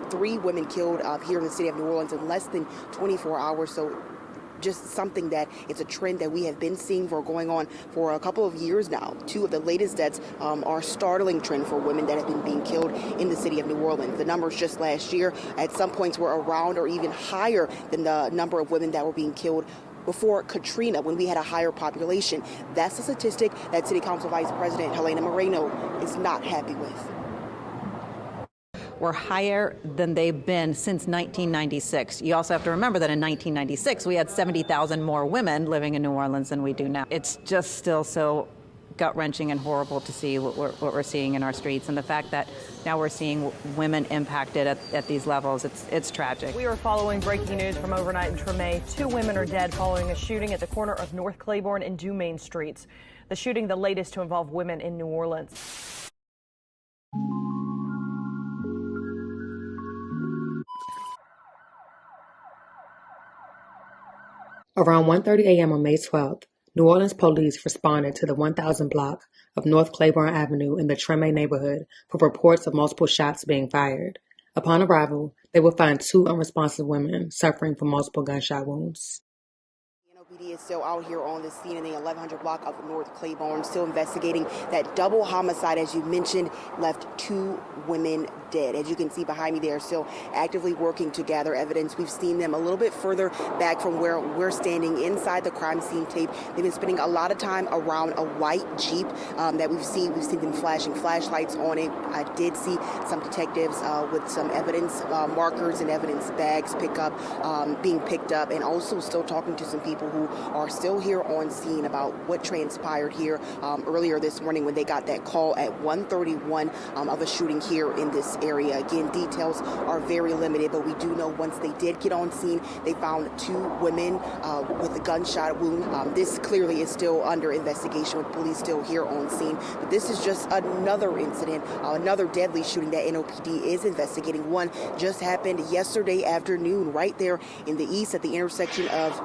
3 women killed here in the city of New Orleans in less than 24 hours. So just something that it's a trend that we have been seeing for going on for a couple of years now. 2 of the latest deaths are a startling trend for women that have been being killed in the city of New Orleans. The numbers just last year at some points were around or even higher than the number of women that were being killed before Katrina, when we had a higher population. That's a statistic that City Council Vice President Helena Moreno is not happy with. Were higher than they've been since 1996. You also have to remember that in 1996, we had 70,000 more women living in New Orleans than we do now. It's just still so gut-wrenching and horrible to see what we're seeing in our streets, and the fact that now we're seeing women impacted at these levels, it's tragic. We are following breaking news from overnight in Treme. 2 women are dead following a shooting at the corner of North Claiborne and Dumaine Streets. The shooting, the latest to involve women in New Orleans. Around 1:30 a.m. on May 12th, New Orleans police responded to the 1000 block of North Claiborne Avenue in the Treme neighborhood for reports of multiple shots being fired. Upon arrival, they would find 2 unresponsive women suffering from multiple gunshot wounds. NOPD is still out here on the scene in the 1100 block of North Claiborne, still investigating that double homicide. As you mentioned, left 2 women dead. As you can see behind me, they are still actively working to gather evidence. We've seen them a little bit further back from where we're standing inside the crime scene tape. They've been spending a lot of time around a white Jeep that we've seen. We've seen them flashing flashlights on it. I did see some detectives with some evidence markers and evidence bags being picked up, and also still talking to some people who are still here on scene about what transpired here earlier this morning when they got that call at 1:31 of a shooting here in this area. Again, details are very limited, but we do know once they did get on scene, they found 2 women with a gunshot wound. This clearly is still under investigation with police still here on scene, but this is just another incident, another deadly shooting that NOPD is investigating. One just happened yesterday afternoon right there in the east at the intersection of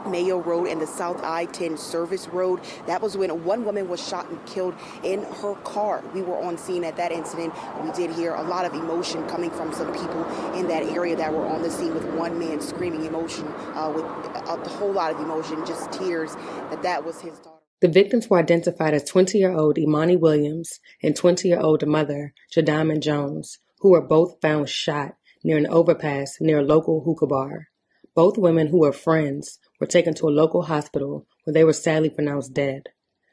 Mayo Road and the South I-10 Service Road. That was when 1 woman was shot and killed in her car. We were on scene at that incident. We did hear a lot of emotion coming from some people in that area that were on the scene, with one man screaming emotion, with a whole lot of emotion, just tears, that was his daughter. The victims were identified as 20-year-old Imani Williams and 20-year-old mother Jadamyn Jones, who were both found shot near an overpass near a local hookah bar. Both women, who were friends, were taken to a local hospital where they were sadly pronounced dead.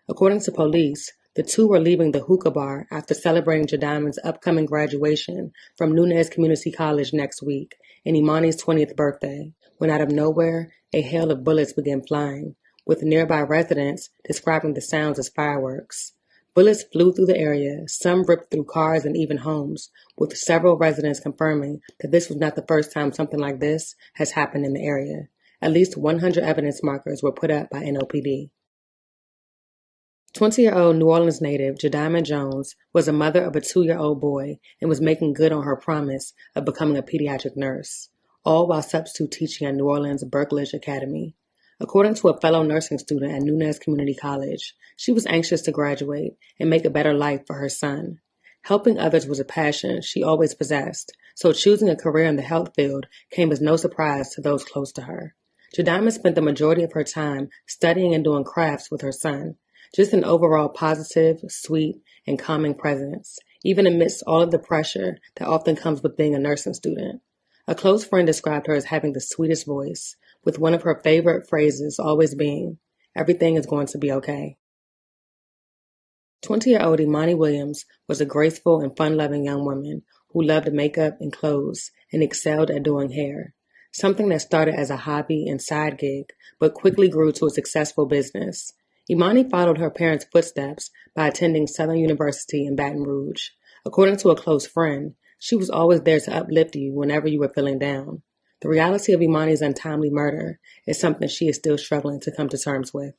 According to police, the 2 were leaving the hookah bar after celebrating Jadamyn's upcoming graduation from Nunez Community College next week and Imani's 20th birthday, when out of nowhere, a hail of bullets began flying, with nearby residents describing the sounds as fireworks. Bullets flew through the area, some ripped through cars and even homes, with several residents confirming that this was not the first time something like this has happened in the area. At least 100 evidence markers were put up by NOPD. 20-year-old New Orleans native Jadamyn Jones was a mother of a 2-year-old boy and was making good on her promise of becoming a pediatric nurse, all while substitute teaching at New Orleans' Berkledge Academy. According to a fellow nursing student at Nunez Community College, she was anxious to graduate and make a better life for her son. Helping others was a passion she always possessed, so choosing a career in the health field came as no surprise to those close to her. Jadamyn spent the majority of her time studying and doing crafts with her son, just an overall positive, sweet, and calming presence, even amidst all of the pressure that often comes with being a nursing student. A close friend described her as having the sweetest voice, with one of her favorite phrases always being, "Everything is going to be okay." 20-year-old Imani Williams was a graceful and fun-loving young woman who loved makeup and clothes and excelled at doing hair, something that started as a hobby and side gig but quickly grew to a successful business. Imani followed her parents' footsteps by attending Southern University in Baton Rouge. According to a close friend, she was always there to uplift you whenever you were feeling down. The reality of Imani's untimely murder is something she is still struggling to come to terms with.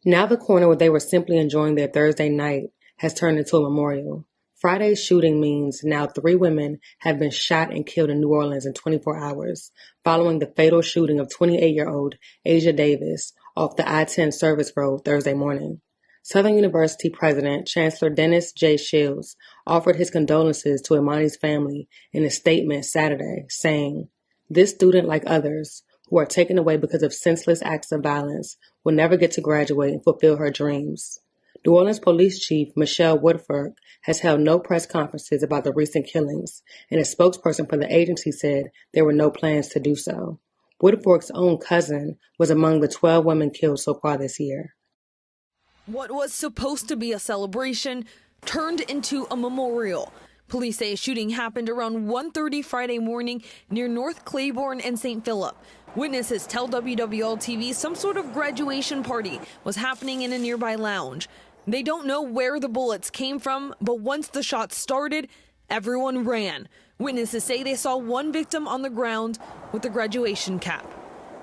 Now the corner where they were simply enjoying their Thursday night has turned into a memorial. Friday's shooting means now 3 women have been shot and killed in New Orleans in 24 hours, following the fatal shooting of 28-year-old Asia Davis off the I-10 service road Thursday morning. Southern University President Chancellor Dennis J. Shields offered his condolences to Imani's family in a statement Saturday, saying, "This student, like others, who are taken away because of senseless acts of violence, will never get to graduate and fulfill her dreams." New Orleans Police Chief Michelle Woodfork has held no press conferences about the recent killings, and a spokesperson for the agency said there were no plans to do so. Woodfork's own cousin was among the 12 women killed so far this year. What was supposed to be a celebration turned into a memorial. Police say a shooting happened around 1:30 Friday morning near North Claiborne and St. Philip. Witnesses tell WWL-TV some sort of graduation party was happening in a nearby lounge. They don't know where the bullets came from, but once the shots started, everyone ran. Witnesses say they saw one victim on the ground with a graduation cap.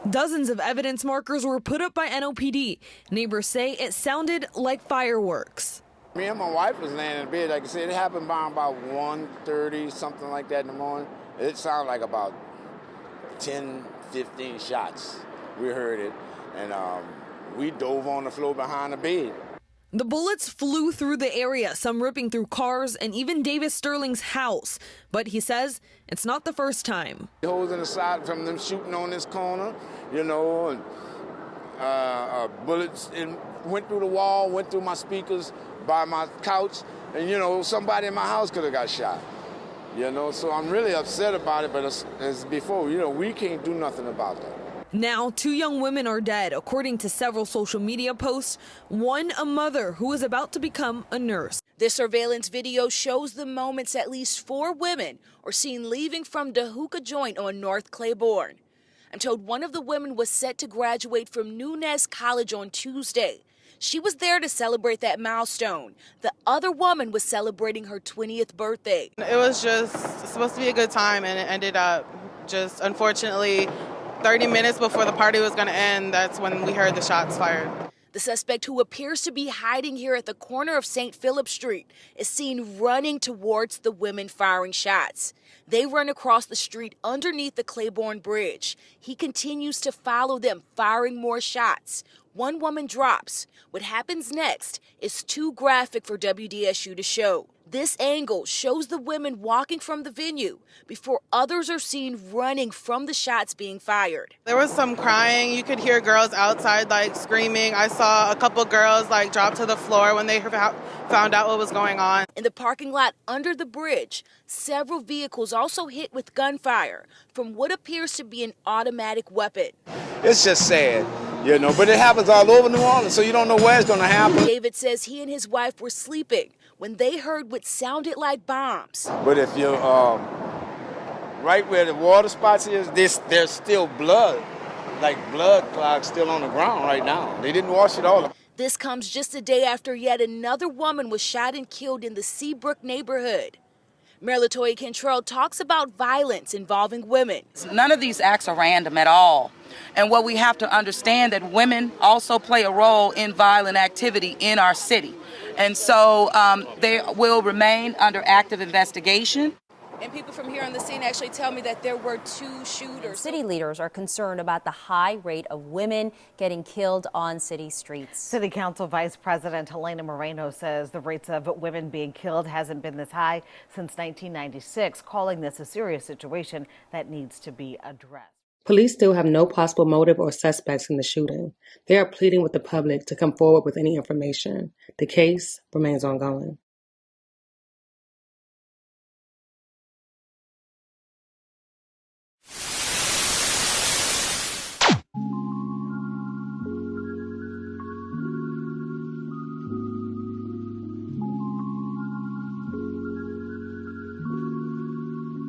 Dozens of evidence markers were put up by NOPD. Neighbors say it sounded like fireworks. Me and my wife was laying in bed. Like I said, it happened by about 1:30, something like that in the morning. It sounded like about 10, 15 shots. We heard it, and we dove on the floor behind the bed. The bullets flew through the area, some ripping through cars and even Davis Sterling's house. But he says it's not the first time. Holes in the side from them shooting on this corner, you know, and bullets went through the wall, went through my speakers, by my couch, and, you know, somebody in my house could have got shot. You know, so I'm really upset about it, but as before, you know, we can't do nothing about that. Now, 2 young women are dead, according to several social media posts. One, a mother who is about to become a nurse. This surveillance video shows the moments at least 4 women are seen leaving from the hookah joint on North Claiborne. I'm told one of the women was set to graduate from Nunez College on Tuesday. She was there to celebrate that milestone. The other woman was celebrating her 20th birthday. It was just supposed to be a good time, and it ended up just, unfortunately, 30 minutes before the party was going to end, that's when we heard the shots fired. The suspect, who appears to be hiding here at the corner of St. Philip Street, is seen running towards the women firing shots. They run across the street underneath the Claiborne Bridge. He continues to follow them, firing more shots. One woman drops. What happens next is too graphic for WDSU to show. This angle shows the women walking from the venue before others are seen running from the shots being fired. There was some crying. You could hear girls outside like screaming. I saw a couple girls like drop to the floor when they found out what was going on. In the parking lot under the bridge, several vehicles also hit with gunfire from what appears to be an automatic weapon. It's just sad, you know, but it happens all over New Orleans, so you don't know where it's going to happen. David says he and his wife were sleeping when they heard what sounded like bombs. But if you're right where the water spots is, there's still blood, like blood clots still on the ground right now. They didn't wash it all. This comes just a day after yet another woman was shot and killed in the Seabrook neighborhood. Mayor LaToya Cantrell talks about violence involving women. None of these acts are random at all. And what we have to understand that women also play a role in violent activity in our city. And so they will remain under active investigation. And people from here on the scene actually tell me that there were 2 shooters. City leaders are concerned about the high rate of women getting killed on city streets. City Council Vice President Helena Moreno says the rates of women being killed hasn't been this high since 1996, calling this a serious situation that needs to be addressed. Police still have no possible motive or suspects in the shooting. They are pleading with the public to come forward with any information. The case remains ongoing.